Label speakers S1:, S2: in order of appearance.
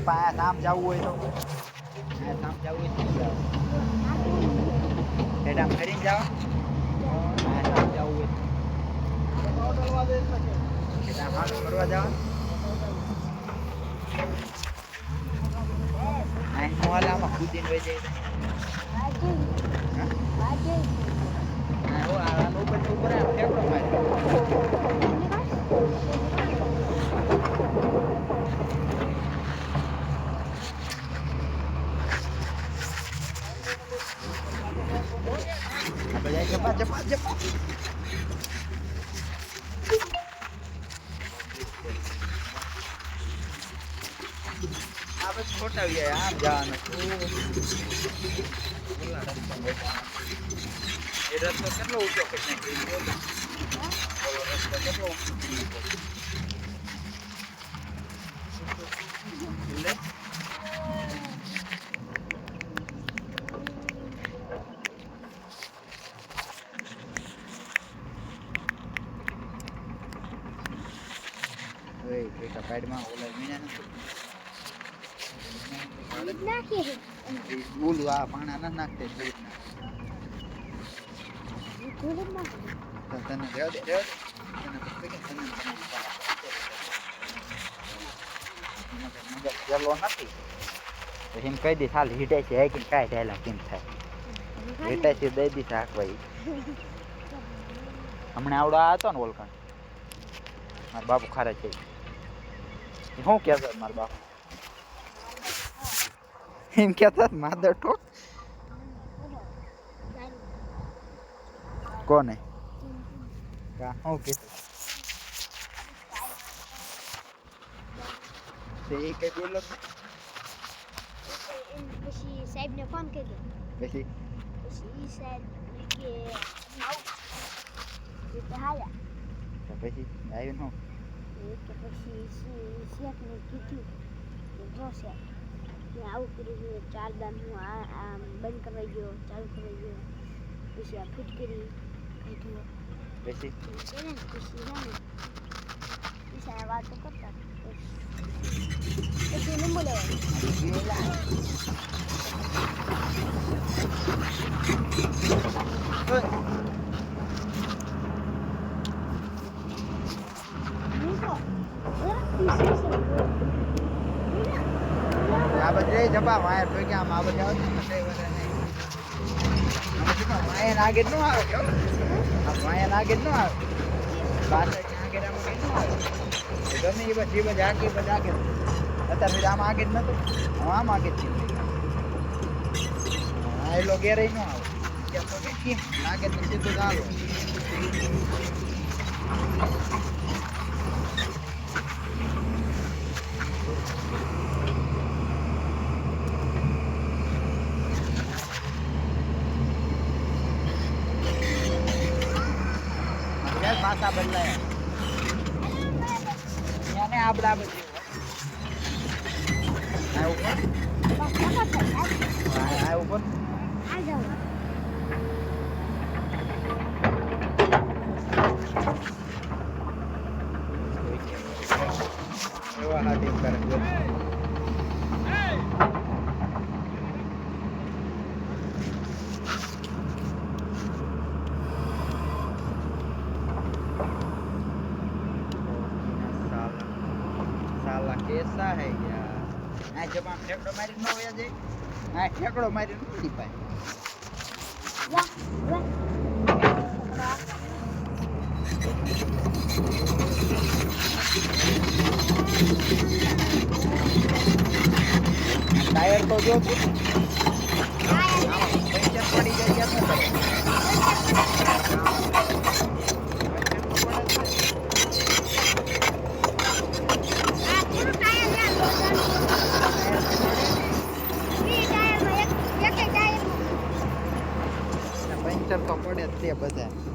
S1: પાયા સામ જવું હોય તો સામ જવું હોય તો આમ કરીને જાઓ સામ જવું હોય હાલ ફરવા જાઓ મોહલ્લામાં કૂદીને વહી જાય ઉપર ફેંકડો માર્યો જપા જપા જપા આ બસ ખોટા ગયા આમ જવાનું એ રસ્તો કેટલો ઊંચો કરી નાખ્યો રસ્તો કેટલો ઊંચો સાઈડમાં ઓલા મીના નથી બોલું આ પાણા ના નાખતે તને રેવ દે નથી એમ કહી દઈશ હાલ હીટાય છે કે કાંઈ ઢાયલા કેમ થાય હીટાય છે દઈ દઈશ હાક ભાઈ હમણાં આવડો આ હતો ને ઓલકાણ મારા બાપુ ખારા છે શું કહેતો મારા બાપુ એમ કહેતા માદર ઠોક કોને કા હું કહેતો તે એ કઈ બોલો
S2: પછી સાહેબને ફોન કર્યો
S1: પછી
S2: સાહેબ કે હાયા
S1: પછી આવ્યું હું
S2: કે પછી શેખને કીધું કે જો શેખ મેં આવું કર્યું ચાર દાન હું આ બંધ કરવા ગયો ચાલુ કરવા ગયો પછી આ ફિટ કરી કીધું
S1: પછી
S2: પછી વાતો કરતા પછી નહીં બોલાવા
S1: આ બધે જપા વાયર તો કે આમ આ બધે આવતું ને કઈ વધે નહીં વાયર આગળ ન આવે કેમ આ વાયર આગળ ન આવે પાછળ આગળ આમ કઈ ન આવે ગમે એ બધી બધી આગળ અત્યારે આમ આગળ નતું આમ આગળ છે આ એલો ઘેરે ન આવે કેમ તો કે કેમ આગળ તો સીધું ચાલો ભાષા બદલાયા એને આપડા બધી ઉપર એવા હાથી કરે कैसा है यार आ जब हम ठेकड़ो मारी न होया जे आ ठेकड़ो मारी न दी पाए टायर तो जो पंचर पड़ी जाए क्या करे पंचर तो पड़े ते बधा